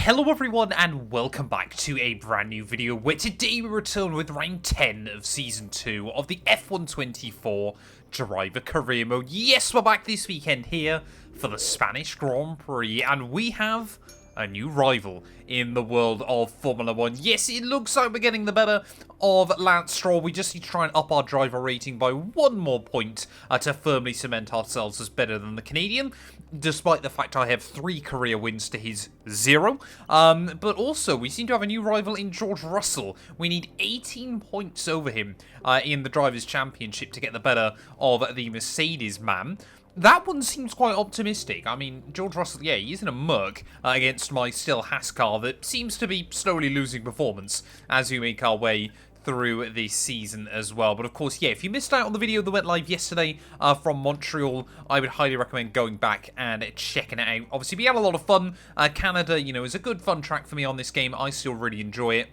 Hello everyone and welcome back to a brand new video where today we return with round 10 of season 2 of the F124 driver career mode. Yes, we're back this weekend here for the Spanish Grand Prix and we have a new rival in the world of Formula 1. Yes, it looks like we're getting the better of Lance Stroll. We just need to try and up our driver rating by one more point to firmly cement ourselves as better than the Canadian, despite the fact I have 3 career wins to his 0. But also, we seem to have a new rival in George Russell. We need 18 points over him in the Drivers' Championship to get the better of the Mercedes man. That one seems quite optimistic. I mean, George Russell, yeah, he's in a murk against my still Haas car that seems to be slowly losing performance as we make our way through this season as well. But of course, yeah, if you missed out on the video that went live yesterday from Montreal, I would highly recommend going back and checking it out. Obviously, we had a lot of fun. Canada, you know, is a good fun track for me on this game. I still really enjoy it.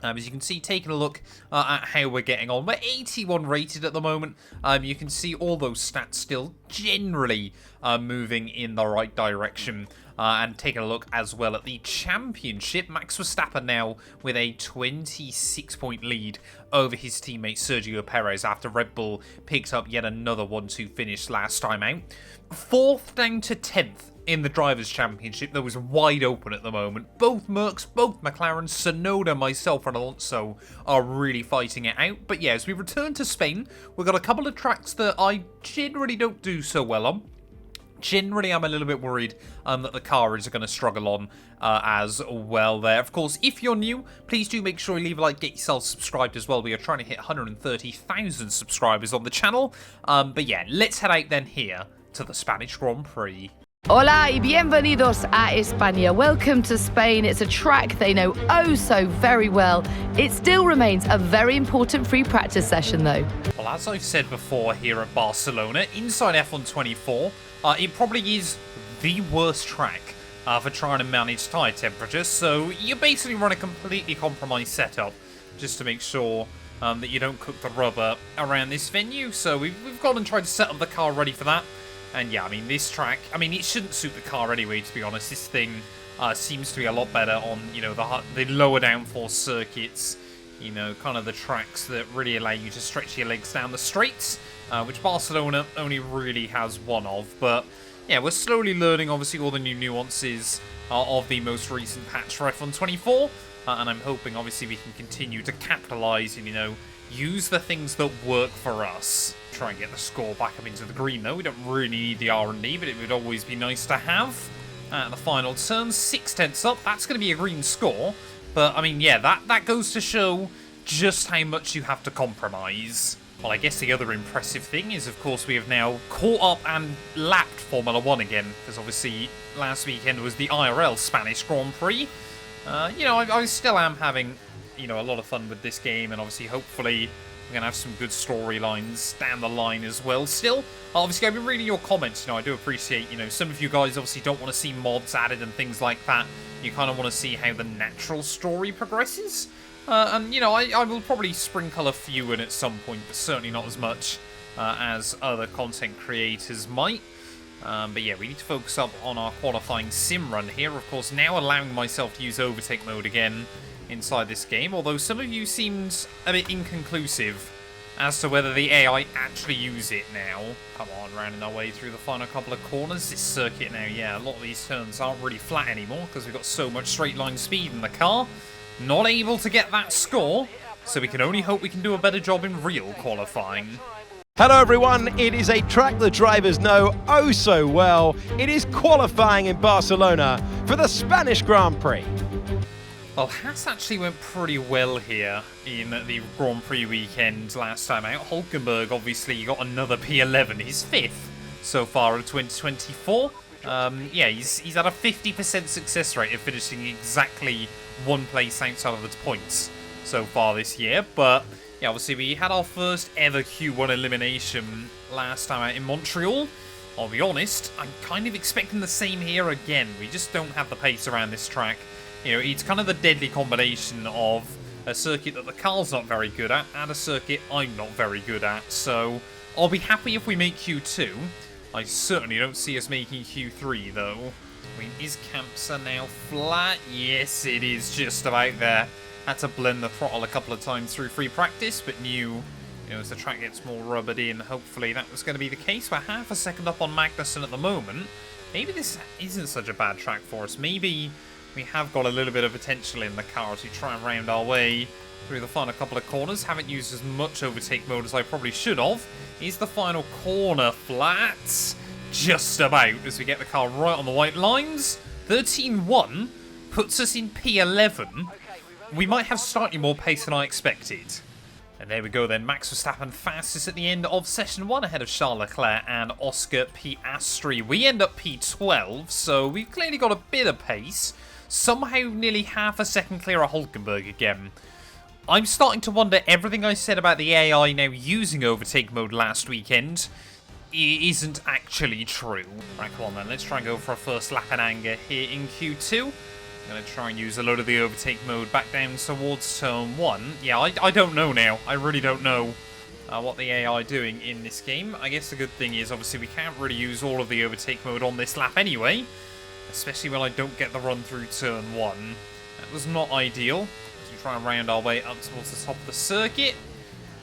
As you can see, taking a look at how we're getting on. We're 81 rated at the moment. You can see all those stats still generally moving in the right direction. And taking a look as well at the championship. Max Verstappen now with a 26-point lead over his teammate Sergio Perez after Red Bull picked up yet another 1-2 finish last time out. 4th down to 10th. In the Drivers' Championship, that was wide open at the moment. Both Mercs, both McLarens, Sonoda, myself, and Alonso are really fighting it out. But yeah, as we return to Spain, we've got a couple of tracks that I generally don't do so well on. Generally, I'm a little bit worried that the car is going to struggle on as well there. Of course, if you're new, please do make sure you leave a like, get yourself subscribed as well. We are trying to hit 130,000 subscribers on the channel. But yeah, let's head out then here to the Spanish Grand Prix. Hola y bienvenidos a España. Welcome to Spain. It's a track they know oh so very well. It still remains a very important free practice session though. Well, as I've said before here at Barcelona, inside F124, it probably is the worst track for trying to manage tyre temperature. So you basically run a completely compromised setup just to make sure that you don't cook the rubber around this venue. So we've gone and tried to set up the car ready for that. And yeah, I mean, this track, I mean, it shouldn't suit the car anyway, to be honest. This thing seems to be a lot better on, you know, the lower downforce circuits, you know, kind of the tracks that really allow you to stretch your legs down the straights, which Barcelona only really has one of. But yeah, we're slowly learning, obviously, all the new nuances of the most recent patch for F124. And I'm hoping, obviously, we can continue to capitalize and, you know, use the things that work for us. Try and get the score back up into the green, though. We don't really need the R&D, but it would always be nice to have. At the final turn, 6 tenths up. That's going to be a green score. But, I mean, yeah, that goes to show just how much you have to compromise. Well, I guess the other impressive thing is, of course, we have now caught up and lapped Formula 1 again. Because, obviously, last weekend was the IRL Spanish Grand Prix. You know, I still am having, you know, a lot of fun with this game. And, obviously, hopefully, we're going to have some good storylines down the line as well. Still, obviously, I've been reading your comments. You know, I do appreciate, you know, some of you guys obviously don't want to see mods added and things like that. You kind of want to see how the natural story progresses. And, you know, I will probably sprinkle a few in at some point, but certainly not as much as other content creators might. But yeah, we need to focus up on our qualifying sim run here. Of course, now allowing myself to use overtake mode again inside this game, although some of you seemed a bit inconclusive as to whether the AI actually use it now. Come on, rounding our way through the final couple of corners. This circuit now, yeah, a lot of these turns aren't really flat anymore because we've got so much straight line speed in the car. Not able to get that score, so we can only hope we can do a better job in real qualifying. Hello everyone, it is a track the drivers know oh so well. It is qualifying in Barcelona for the Spanish Grand Prix. Well, Haas actually went pretty well here in the Grand Prix weekend last time out. Hulkenberg obviously got another P11, his 5th so far of 2024. Yeah, he's had a 50% success rate of finishing exactly one place outside of the points so far this year. But yeah, obviously we had our first ever Q1 elimination last time out in Montreal. I'll be honest, I'm kind of expecting the same here again. We just don't have the pace around this track. You know, it's kind of the deadly combination of a circuit that the car's not very good at and a circuit I'm not very good at. So I'll be happy if we make Q2. I certainly don't see us making Q3, though. Is Campsa now flat? Yes, it is just about there. Had to blend the throttle a couple of times through free practice, but knew, as the track gets more rubbered in, hopefully that was going to be the case. We're half a second up on Magnussen at the moment. Maybe this isn't such a bad track for us. Maybe we have got a little bit of potential in the car as we try and round our way through the final couple of corners. Haven't used as much overtake mode as I probably should have. Is the final corner flat? Just about, as we get the car right on the white lines. 13.1 puts us in P11. We might have slightly more pace than I expected. And there we go then, Max Verstappen fastest at the end of session 1 ahead of Charles Leclerc and Oscar Piastri. We end up P12, so we've clearly got a bit of pace. Somehow nearly half a second clear of Hulkenberg again. I'm starting to wonder everything I said about the AI now using overtake mode last weekend isn't actually true. Right, come on then, let's try and go for a first lap in anger here in Q2. I'm going to try and use a load of the overtake mode back down towards turn 1. Yeah, I don't know now. I really don't know what the AI doing in this game. I guess the good thing is, obviously, we can't really use all of the overtake mode on this lap anyway. Especially when I don't get the run through turn 1. That was not ideal. As we try and round our way up towards the top of the circuit.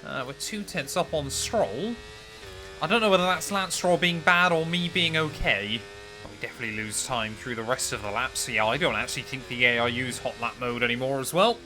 We're 2 tenths up on Stroll. I don't know whether that's Lance Stroll being bad or me being okay. We definitely lose time through the rest of the laps. So yeah, I don't actually think the AI use hot lap mode anymore as well.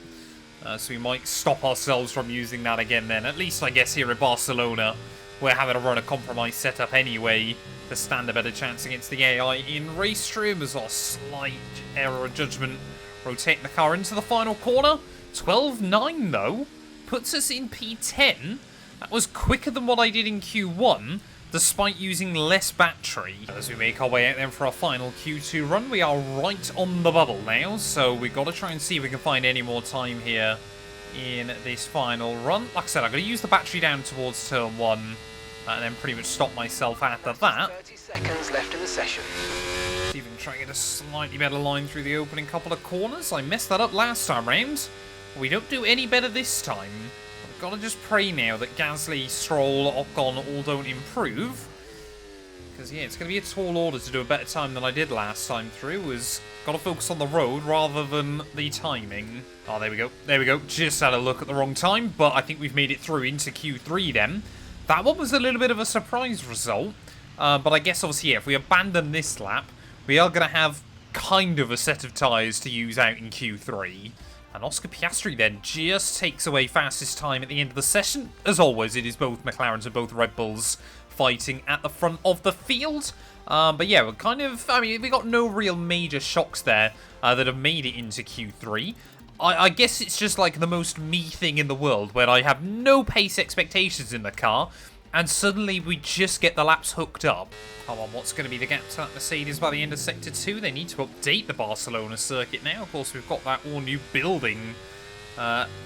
So we might stop ourselves from using that again then. At least I guess here at Barcelona, we're having to run a compromise setup anyway to stand a better chance against the AI in race stream as our slight error of judgment rotating the car into the final corner. 12.9 though, puts us in P10. That was quicker than what I did in Q1, despite using less battery. As we make our way out then for our final Q2 run, we are right on the bubble now, so we've got to try and see if we can find any more time here in this final run. Like I said, I'm going to use the battery down towards turn 1, and then pretty much stop myself after that. 30 seconds left in the session. See if we can try and get a slightly better line through the opening couple of corners. I messed that up last time round. We don't do any better this time. I've got to just pray now that Gasly, Stroll, Ocon all don't improve. Because, yeah, it's going to be a tall order to do a better time than I did last time through. Got to focus on the road rather than the timing. Oh, there we go. There we go. Just had a look at the wrong time, but I think we've made it through into Q3 then. That one was a little bit of a surprise result. But I guess, obviously, yeah, if we abandon this lap, we are going to have kind of a set of tyres to use out in Q3. And Oscar Piastri then just takes away fastest time at the end of the session. As always, it is both McLarens and both Red Bulls fighting at the front of the field. But yeah, we're kind of, I mean, we got no real major shocks there that have made it into Q3. I guess it's just like the most me thing in the world, where I have no pace expectations in the car, and suddenly we just get the laps hooked up. Come on, what's going to be the gap to that Mercedes by the end of Sector 2? They need to update the Barcelona circuit now. Of course, we've got that all-new building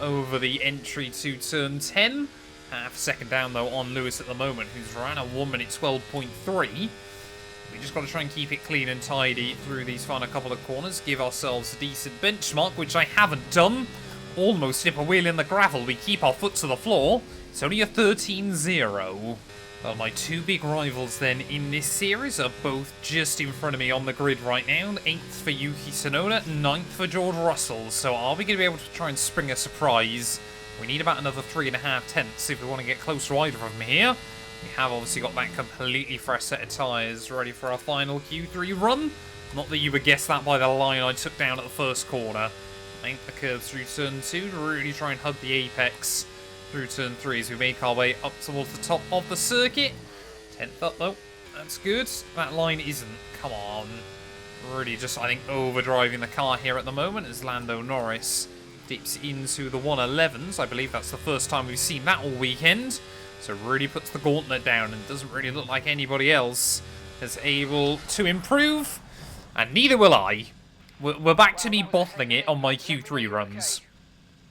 over the entry to Turn 10. Half a second down, though, on Lewis at the moment, who's ran a 1 minute 12.3. We just got to try and keep it clean and tidy through these final couple of corners. Give ourselves a decent benchmark, which I haven't done. Almost slip a wheel in the gravel. We keep our foot to the floor. It's only a 13-0. Well, my two big rivals then in this series are both just in front of me on the grid right now. 8th for Yuki Tsunoda, 9th for George Russell. So are we going to be able to try and spring a surprise? We need about another 3.5 tenths if we want to get close to either of them here. We have obviously got that completely fresh set of tyres ready for our final Q3 run. Not that you would guess that by the line I took down at the first corner. Make the curve through turn 2 to really try and hug the apex through turn 3 as we make our way up towards the top of the circuit. 10th up though, that's good. That line isn't, come on. Really just, I think, overdriving the car here at the moment as Lando Norris dips into the 111s. I believe that's the first time we've seen that all weekend. So really puts the gauntlet down and doesn't really look like anybody else is able to improve. And neither will I. We're back to me bottling it on my Q3 runs.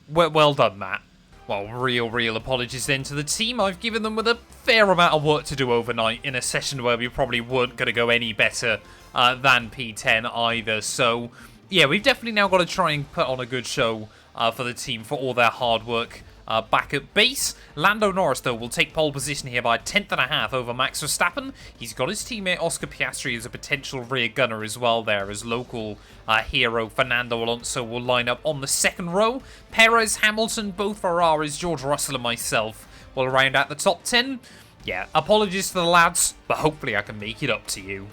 Well done, Matt. Well, real apologies then to the team. I've given them with a fair amount of work to do overnight in a session where we probably weren't going to go any better than P10 either. So, yeah, we've definitely now got to try and put on a good show for the team for all their hard work back at base. Lando Norris, though, will take pole position here by 1/10.5 over Max Verstappen. He's got his teammate Oscar Piastri as a potential rear gunner as well there, as local hero Fernando Alonso will line up on the second row. Perez, Hamilton, both Ferraris, George Russell and myself will round out the top 10. Yeah, apologies to the lads, but hopefully I can make it up to you.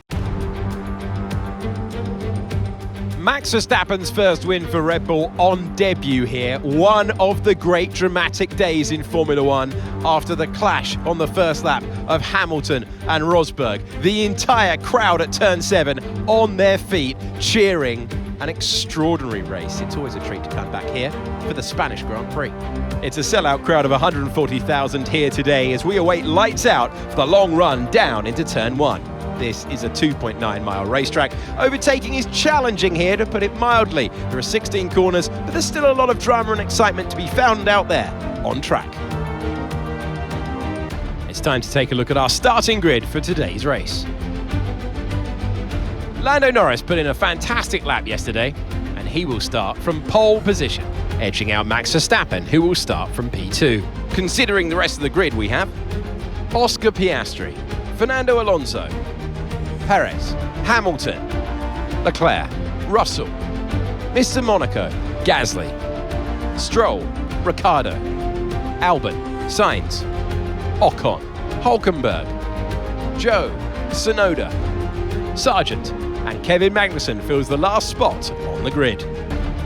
Max Verstappen's first win for Red Bull on debut here. One of the great dramatic days in Formula One after the clash on the first lap of Hamilton and Rosberg. The entire crowd at turn 7 on their feet, cheering. An extraordinary race. It's always a treat to come back here for the Spanish Grand Prix. It's a sellout crowd of 140,000 here today as we await lights out for the long run down into turn 1. This is a 2.9-mile racetrack. Overtaking is challenging here, to put it mildly. There are 16 corners, but there's still a lot of drama and excitement to be found out there on track. It's time to take a look at our starting grid for today's race. Lando Norris put in a fantastic lap yesterday, and he will start from pole position, edging out Max Verstappen, who will start from P2. Considering the rest of the grid, we have Oscar Piastri, Fernando Alonso, Perez, Hamilton, Leclerc, Russell, Mr. Monaco, Gasly, Stroll, Ricciardo, Albon, Sainz, Ocon, Hulkenberg, Joe, Tsunoda, Sargent, and Kevin Magnussen fills the last spot on the grid.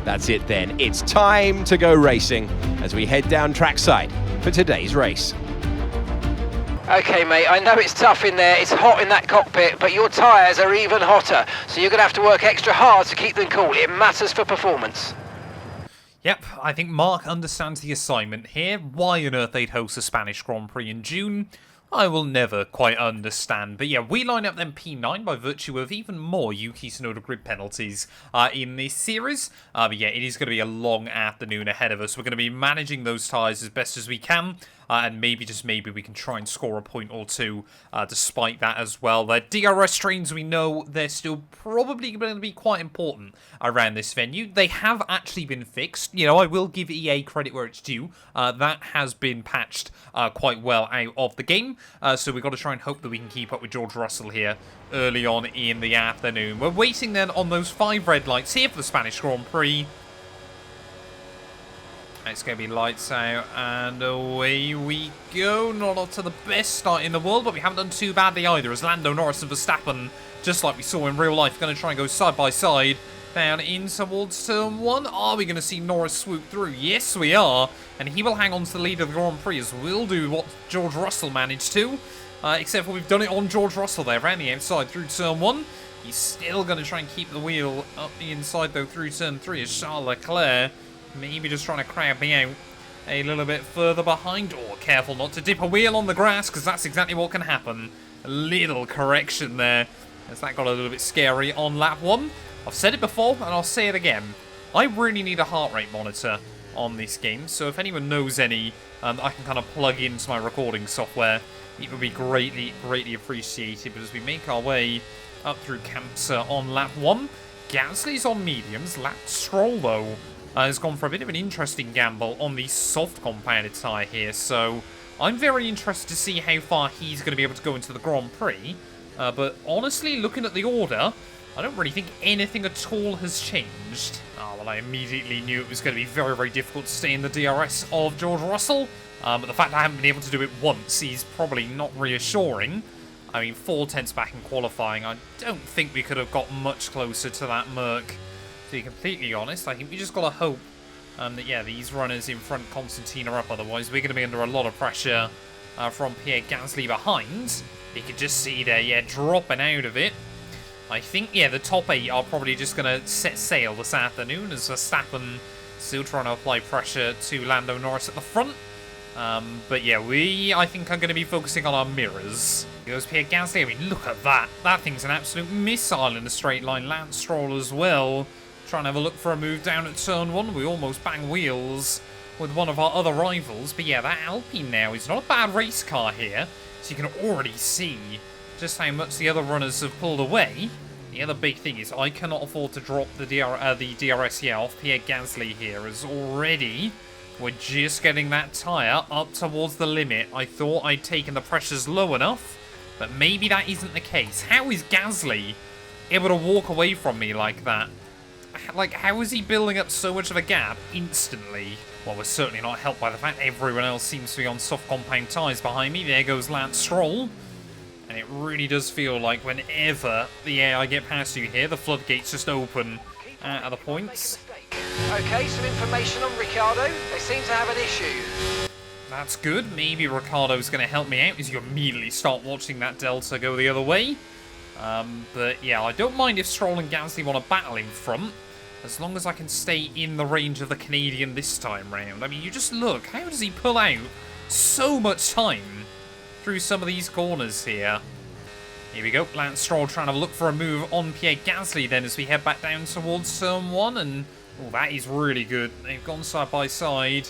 That's it then, it's time to go racing as we head down trackside for today's race. Okay, mate, I know it's tough in there, it's hot in that cockpit, but your tyres are even hotter, so you're going to have to work extra hard to keep them cool. It matters for performance. Yep, I think Mark understands the assignment here. Why on earth they'd host a Spanish Grand Prix in June, I will never quite understand. But yeah, we line up then P9 by virtue of even more Yuki Tsunoda grid penalties in this series. But yeah, it is going to be a long afternoon ahead of us. We're going to be managing those tyres as best as we can. And maybe, just maybe, we can try and score a point or two despite that as well. The DRS trains, we know they're still probably going to be quite important around this venue. They have actually been fixed. You know, I will give EA credit where it's due. That has been patched quite well out of the game. So we've got to try and hope that we can keep up with George Russell here early on in the afternoon. We're waiting then on those 5 red lights here for the Spanish Grand Prix. It's going to be lights out, and away we go. Not up to the best start in the world, but we haven't done too badly either, as Lando Norris and Verstappen, just like we saw in real life, going to try and go side by side down in towards turn 1. Are we going to see Norris swoop through? Yes, we are, and he will hang on to the lead of the Grand Prix, as we'll do what George Russell managed to, except for we've done it on George Russell there, around the outside through turn 1. He's still going to try and keep the wheel up the inside, though, through turn 3, as Charles Leclerc maybe just trying to crowd me out a little bit further behind. Oh, careful not to dip a wheel on the grass, because that's exactly what can happen. A little correction there, as that got a little bit scary on lap 1. I've said it before, and I'll say it again. I really need a heart rate monitor on this game, so if anyone knows any, I can kind of plug into my recording software. It would be greatly, greatly appreciated. But as we make our way up through camps on lap 1, Gasly's on mediums. Stroll, though, has gone for a bit of an interesting gamble on the soft compounded tyre here, so I'm very interested to see how far he's going to be able to go into the Grand Prix. But honestly, looking at the order, I don't really think anything at all has changed. Oh, well, I immediately knew it was going to be very, very difficult to stay in the DRS of George Russell. But the fact that I haven't been able to do it once is probably not reassuring. I mean, 4 tenths back in qualifying, I don't think we could have got much closer to that Merc. To be completely honest, I think we just got to hope that, yeah, these runners in front Constantine are up. Otherwise, we're going to be under a lot of pressure from Pierre Gasly behind. You can just see there, yeah, dropping out of it. I think, yeah, the top 8 are probably just going to set sail this afternoon, as Verstappen still trying to apply pressure to Lando Norris at the front. But yeah, I think are going to be focusing on our mirrors. Here goes Pierre Gasly. I mean, look at that. That thing's an absolute missile in a straight line. Lance Stroll as well, trying to have a look for a move down at turn 1. We almost bang wheels with one of our other rivals. But yeah, that Alpine now is not a bad race car here. So you can already see just how much the other runners have pulled away. The other big thing is I cannot afford to drop the DRS off Pierre Gasly here, as already We're just getting that tyre up towards the limit. I thought I'd taken the pressures low enough, but maybe that isn't the case. How is Gasly able to walk away from me like that? Like, how is he building up so much of a gap instantly? Well, we're certainly not helped by the fact everyone else seems to be on soft compound tyres behind me. There goes Lance Stroll. And it really does feel like whenever the AI get past you here, the floodgates just open at the points. Okay, some information on Ricciardo. They seem to have an issue. That's good. Maybe Ricciardo's going to help me out as you immediately start watching that Delta go the other way. But yeah, I don't mind if Stroll and Gasly want to battle in front, as long as I can stay in the range of the Canadian this time round. I mean, you just look, how does he pull out so much time through some of these corners here? Here we go, Lance Stroll trying to look for a move on Pierre Gasly then as we head back down towards turn 1, and oh, that is really good. They've gone side by side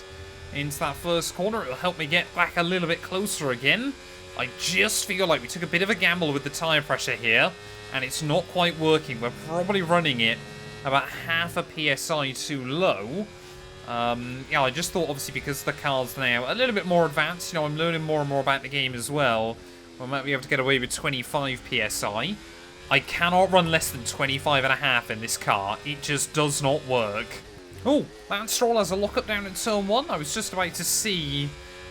into that first corner. It'll help me get back a little bit closer again. I just feel like we took a bit of a gamble with the tyre pressure here, and it's not quite working. We're probably running it about half a PSI too low. Yeah, I just thought, obviously, because the car's now a little bit more advanced, you know, I'm learning more and more about the game as well, we might be able to get away with 25 PSI. I cannot run less than 25.5 in this car. It just does not work. Oh, Lance Stroll has a lock-up down in turn 1. I was just about to see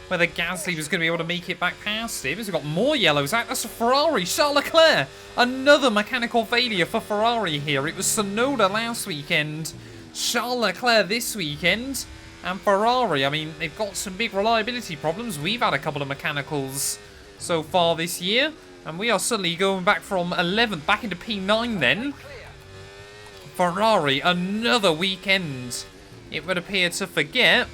whether Gasly was going to be able to make it back past him. We've got more yellows out. That's a Ferrari. Charles Leclerc. Another mechanical failure for Ferrari here. It was Tsunoda last weekend, Charles Leclerc this weekend, and Ferrari. I mean, they've got some big reliability problems. We've had a couple of mechanicals so far this year, and we are suddenly going back from 11th back into P9 then. Ferrari, another weekend, it would appear to forget,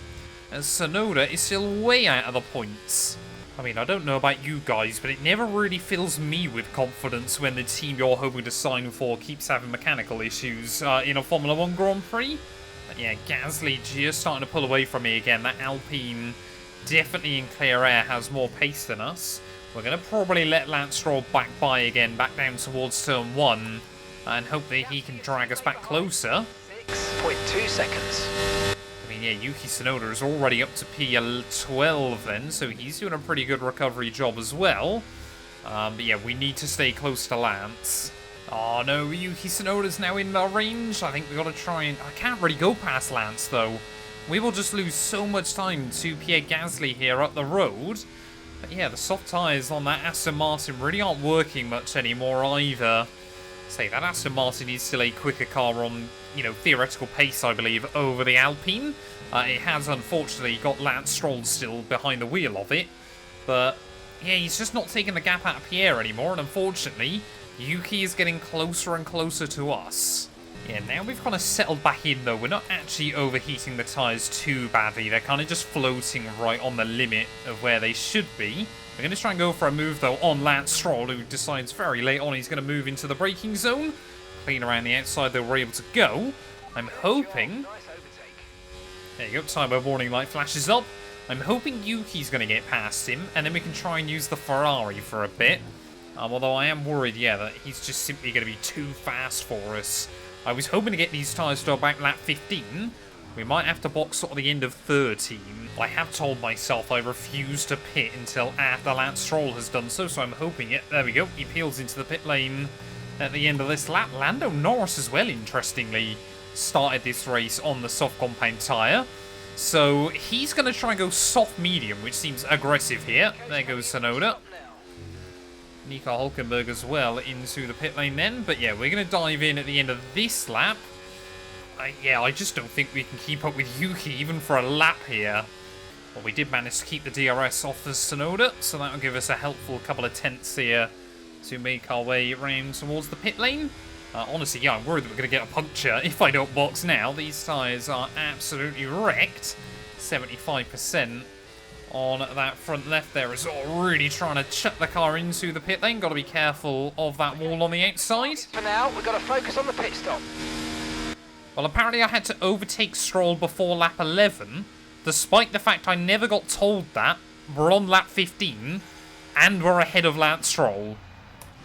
as Tsunoda is still way out of the points. I mean, I don't know about you guys, but it never really fills me with confidence when the team you're hoping to sign for keeps having mechanical issues in a Formula 1 Grand Prix. But yeah, Gasly just starting to pull away from me again. That Alpine, definitely in clear air, has more pace than us. We're going to probably let Lance Stroll back by again, back down towards turn 1, and hope that he can drag us back closer. 6.2 seconds. I mean, yeah, Yuki Tsunoda is already up to P12 then, so he's doing a pretty good recovery job as well. But yeah, we need to stay close to Lance. Oh no, Yuki Tsunoda's now in our range. I think we've got to try and... I can't really go past Lance though. We will just lose so much time to Pierre Gasly here up the road. But yeah, the soft tyres on that Aston Martin really aren't working much anymore either. Say, that Aston Martin is still a quicker car on, you know, theoretical pace, I believe, over the Alpine. It has, unfortunately, got Lance Stroll still behind the wheel of it. But, yeah, he's just not taking the gap out of Pierre anymore, and unfortunately, Yuki is getting closer and closer to us. Yeah, now we've kind of settled back in, though. We're not actually overheating the tyres too badly. They're kind of just floating right on the limit of where they should be. We're going to try and go for a move, though, on Lance Stroll, who decides very late on he's going to move into the braking zone. Clean around the outside, though, we're able to go. I'm hoping... There you go, tyre warning light flashes up. I'm hoping Yuki's going to get past him, and then we can try and use the Ferrari for a bit. Although I am worried, yeah, that he's just simply going to be too fast for us. I was hoping to get these tyres to about lap 15. We might have to box sort of the end of 13. I have told myself I refuse to pit until after Lance Stroll has done so, so I'm hoping it. There we go. He peels into the pit lane at the end of this lap. Lando Norris as well, interestingly, started this race on the soft compound tyre. So he's going to try and go soft medium, which seems aggressive here. There goes Tsunoda. Nico Hülkenberg as well into the pit lane then. But yeah, we're going to dive in at the end of this lap. Yeah, I just don't think we can keep up with Yuki even for a lap here. Well, we did manage to keep the DRS off of Tsunoda, so that will give us a helpful couple of tenths here to make our way around towards the pit lane. Honestly, yeah, I'm worried that we're going to get a puncture if I don't box now. These tyres are absolutely wrecked. 75% on that front left there is really trying to chuck the car into the pit lane. Got to be careful of that wall on the outside. For now, we've got to focus on the pit stop. Well, apparently I had to overtake Stroll before lap 11, despite the fact I never got told that. We're on lap 15, and we're ahead of Lance Stroll.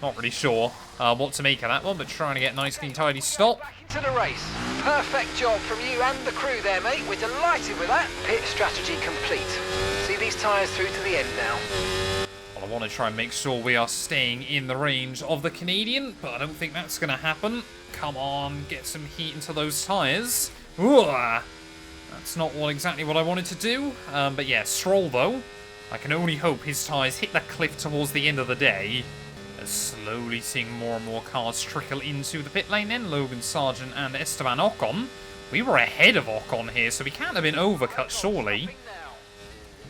Not really sure what to make of that one, but trying to get a nice, clean, tidy stop. Back into the race. Perfect job from you and the crew there, mate. We're delighted with that. Pit strategy complete. See these tyres through to the end now. Well, I want to try and make sure we are staying in the range of the Canadian, but I don't think that's going to happen. Come on, get some heat into those tyres. Ooh, that's not exactly what I wanted to do. But yeah, Stroll, though. I can only hope his tyres hit that cliff towards the end of the day. Slowly seeing more and more cars trickle into the pit lane then. Logan Sargent and Esteban Ocon. We were ahead of Ocon here, so we can't have been overcut, surely.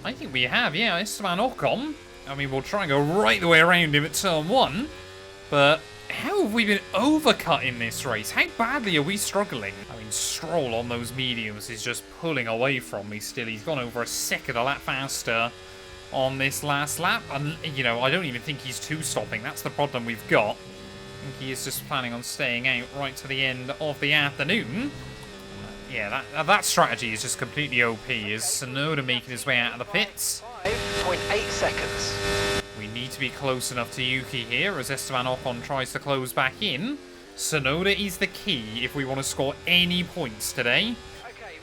I think we have, yeah, Esteban Ocon. I mean, we'll try and go right the way around him at turn 1. But how have we been overcut in this race? How badly are we struggling? I mean, Stroll on those mediums is just pulling away from me still. He's gone over a second a lap faster on this last lap, and you know, I don't even think he's two-stopping. That's the problem we've got. I think he is just planning on staying out right to the end of the afternoon. Yeah, that strategy is just completely OP. Is Tsunoda making his way out of the pits? 5.8 seconds. We need to be close enough to Yuki here as Esteban Ocon tries to close back in. Tsunoda is the key if we want to score any points today,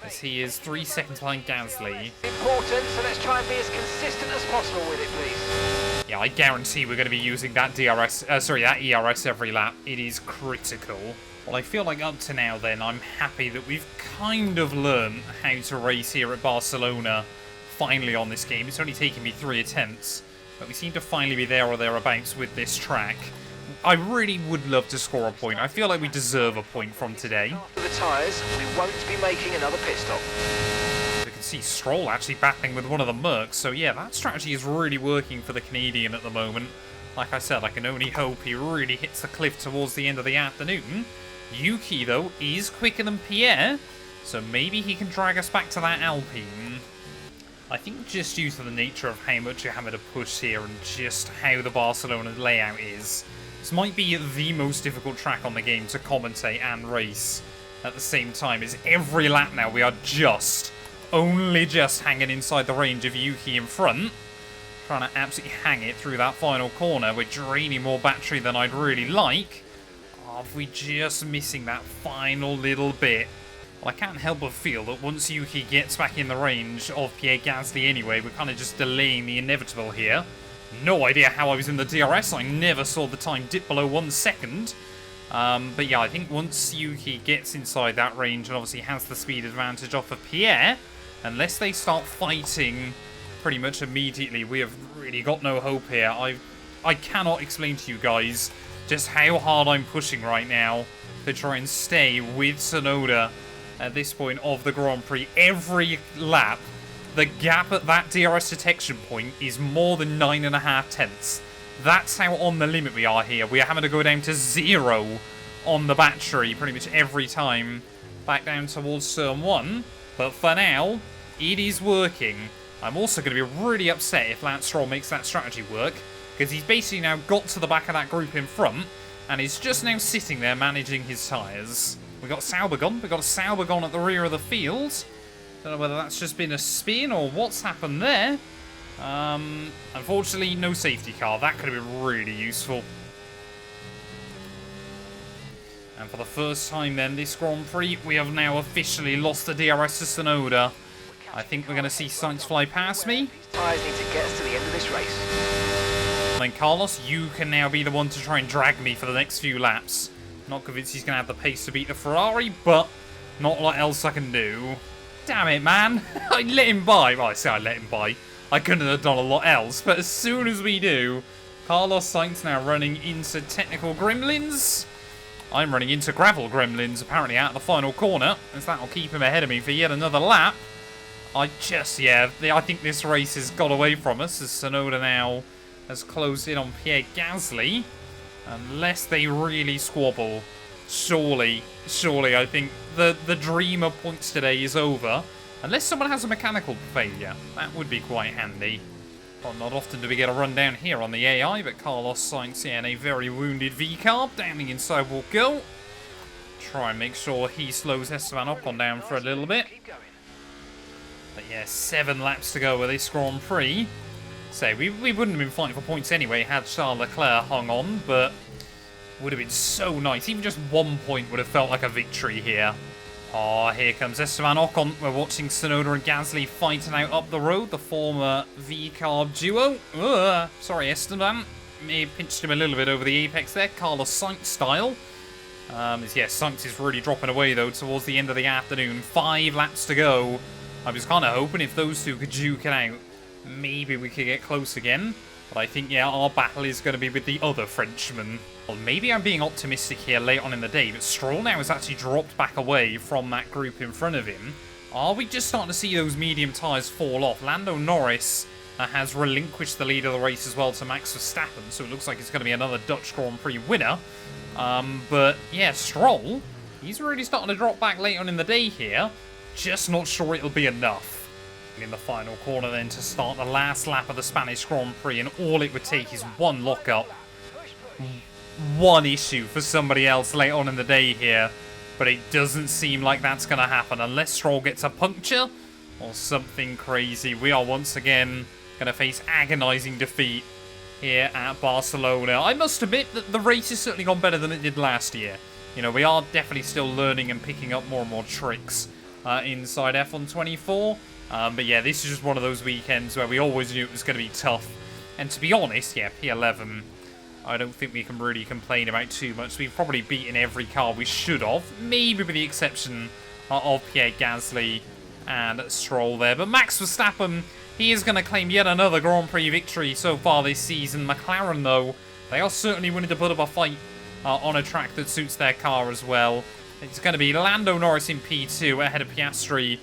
as he is 3 seconds behind Gasly. Important, so let's try and be as consistent as possible with it, please. Yeah, I guarantee we're going to be using that that ERS every lap. It is critical. Well, I feel like up to now then, I'm happy that we've kind of learned how to race here at Barcelona finally on this game. It's only taken me 3 attempts, but we seem to finally be there or thereabouts with this track. I really would love to score a point. I feel like we deserve a point from today. For the tyres, we won't be making another pit stop. We can see Stroll actually battling with one of the Mercs. So yeah, that strategy is really working for the Canadian at the moment. Like I said, I can only hope he really hits the cliff towards the end of the afternoon. Yuki, though, is quicker than Pierre, so maybe he can drag us back to that Alpine. I think just due to the nature of how much you're having to push here and just how the Barcelona layout is, this might be the most difficult track on the game to commentate and race at the same time, as every lap now we are only just hanging inside the range of Yuki in front, trying to absolutely hang it through that final corner. We're draining more battery than I'd really like. Are we just missing that final little bit? Well, I can't help but feel that once Yuki gets back in the range of Pierre Gasly anyway, we're kind of just delaying the inevitable here. No idea how I was in the DRS. I never saw the time dip below 1 second. But yeah, I think once Yuki gets inside that range and obviously has the speed advantage off of Pierre, unless they start fighting pretty much immediately, we have really got no hope here. I cannot explain to you guys just how hard I'm pushing right now to try and stay with Tsunoda at this point of the Grand Prix. Every lap, the gap at that DRS detection point is more than 9.5 tenths. That's how on the limit we are here. We are having to go down to 0 on the battery pretty much every time back down towards turn 1. But for now, it is working. I'm also going to be really upset if Lance Stroll makes that strategy work, because he's basically now got to the back of that group in front and is just now sitting there managing his tyres. We got Saubergon. We got a Saubergon at the rear of the field. Don't know whether that's just been a spin or what's happened there. Unfortunately, no safety car. That could have been really useful. And for the first time then this Grand Prix, we have now officially lost the DRS to Tsunoda. I think we're going to see Sainz fly past me. Tyres need to get us to the end of this race. And then Carlos, you can now be the one to try and drag me for the next few laps. Not convinced he's going to have the pace to beat the Ferrari, but not a lot else I can do. Damn it, man. I let him by. Well, I say I let him by. I couldn't have done a lot else, but as soon as we do, Carlos Sainz now running into technical gremlins. I'm running into gravel gremlins, apparently, out of the final corner, as that'll keep him ahead of me for yet another lap. I think this race has got away from us, as Tsunoda now has closed in on Pierre Gasly. Unless they really squabble, surely, I think the dream of points today is over. Unless someone has a mechanical failure, that would be quite handy. Well, not often do we get a run down here on the AI, but Carlos Sainz in a very wounded V-carb, downing inside will go. Try and make sure he slows Esteban Ocon down for a little bit. But yeah, 7 laps to go with this Grand Prix. So we wouldn't have been fighting for points anyway had Charles Leclerc hung on, but would have been so nice. Even just 1 point would have felt like a victory here Oh, here comes Esteban Ocon. We're watching Tsunoda and Gasly fighting out up the road, the former V-Carb duo. Sorry, Esteban. May have pinched him a little bit over the apex there, Carlos Sainz style. Sainz is really dropping away, though, towards the end of the afternoon. 5 laps to go. I was kind of hoping if those two could duke it out, maybe we could get close again. But I think, yeah, our battle is going to be with the other Frenchman. Well, maybe I'm being optimistic here late on in the day, but Stroll now has actually dropped back away from that group in front of him. Are we just starting to see those medium tyres fall off? Lando Norris has relinquished the lead of the race as well to Max Verstappen, so it looks like it's going to be another Dutch Grand Prix winner. But, yeah, Stroll, he's really starting to drop back late on in the day here. Just not sure it'll be enough. In the final corner then to start the last lap of the Spanish Grand Prix, and all it would take is one lockup, one issue for somebody else late on in the day here, but it doesn't seem like that's going to happen unless Stroll gets a puncture or something crazy. We are once again going to face agonizing defeat here at Barcelona. I must admit that the race has certainly gone better than it did last year. You know, we are definitely still learning and picking up more and more tricks inside F1 24. But yeah, this is just one of those weekends where we always knew it was going to be tough. And to be honest, yeah, P11, I don't think we can really complain about too much. We've probably beaten every car we should have, maybe with the exception of Pierre Gasly and Stroll there. But Max Verstappen, he is going to claim yet another Grand Prix victory so far this season. McLaren, though, they are certainly willing to put up a fight on a track that suits their car as well. It's going to be Lando Norris in P2 ahead of Piastri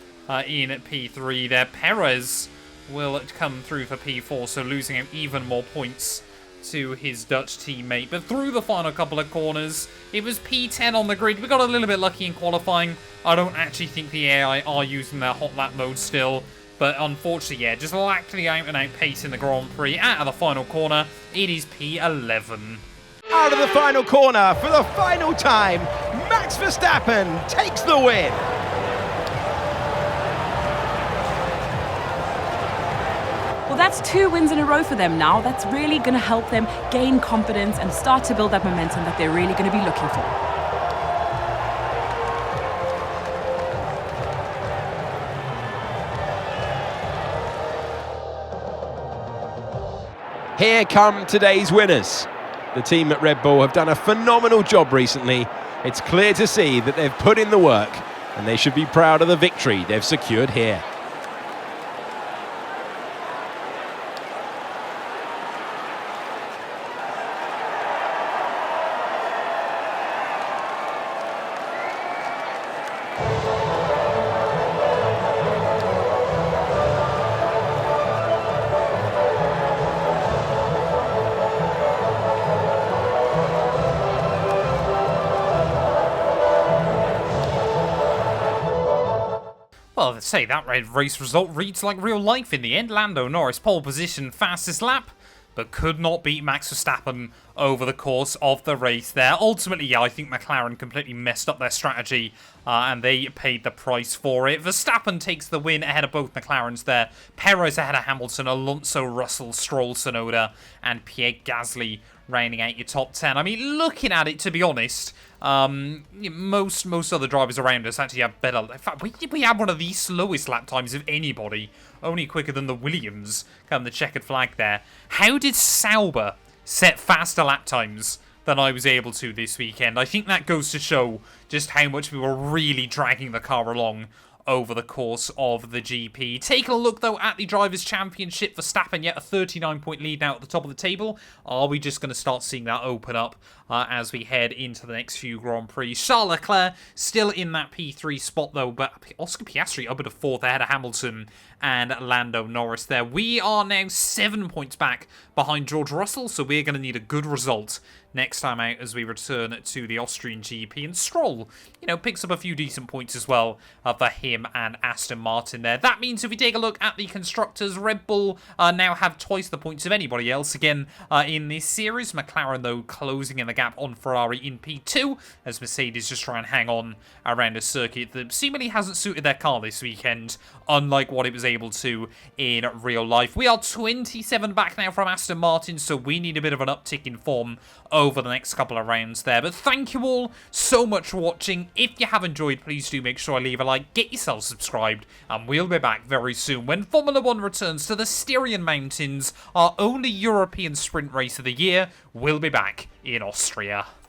in P3 there. Perez will come through for P4, so losing out even more points to his Dutch teammate. But through the final couple of corners, it was P10 on the grid. We got a little bit lucky in qualifying. I don't actually think the AI are using their hot lap mode still, but unfortunately, yeah, just lacked the out-and-out pace in the Grand Prix. Out of the final corner, it is P11. Out of the final corner for the final time, Max Verstappen takes the win. Well, that's 2 wins in a row for them now. That's really going to help them gain confidence and start to build that momentum that they're really going to be looking for. Here come today's winners. The team at Red Bull have done a phenomenal job recently. It's clear to see that they've put in the work, and they should be proud of the victory they've secured here. Well, let's say that race result reads like real life in the end. Lando Norris pole position, fastest lap, but could not beat Max Verstappen over the course of the race there. Ultimately, yeah, I think McLaren completely messed up their strategy, and they paid the price for it. Verstappen takes the win ahead of both McLarens there. Perez ahead of Hamilton, Alonso, Russell, Stroll, Tsunoda, and Pierre Gasly rounding out your top 10. I mean, looking at it, to be honest, most other drivers around us actually have better. In fact, we had one of the slowest lap times of anybody, only quicker than the Williams. Come the checkered flag there. How did Sauber set faster lap times than I was able to this weekend? I think that goes to show just how much we were really dragging the car along over the course of the GP. Taking a look, though, at the Drivers' Championship, Verstappen yet a 39-point lead now at the top of the table. Are we just going to start seeing that open up as we head into the next few Grand Prix? Charles Leclerc still in that P3 spot, though, but Oscar Piastri up at a 4th ahead of Hamilton and Lando Norris there. We are now 7 points back behind George Russell, so we're going to need a good result next time out as we return to the Austrian GP. And Stroll, picks up a few decent points as well for him him and Aston Martin there. That means if we take a look at the constructors, Red Bull now have twice the points of anybody else again in this series. McLaren, though, closing in the gap on Ferrari in P2 as Mercedes just try and hang on around a circuit that seemingly hasn't suited their car this weekend, unlike what it was able to in real life. We are 27 back now from Aston Martin, so we need a bit of an uptick in form over the next couple of rounds there. But thank you all so much for watching. If you have enjoyed, please do make sure to leave a like, get yourself subscribed, and we'll be back very soon when Formula 1 returns to the Styrian Mountains. Our only European sprint race of the year will be back in Austria.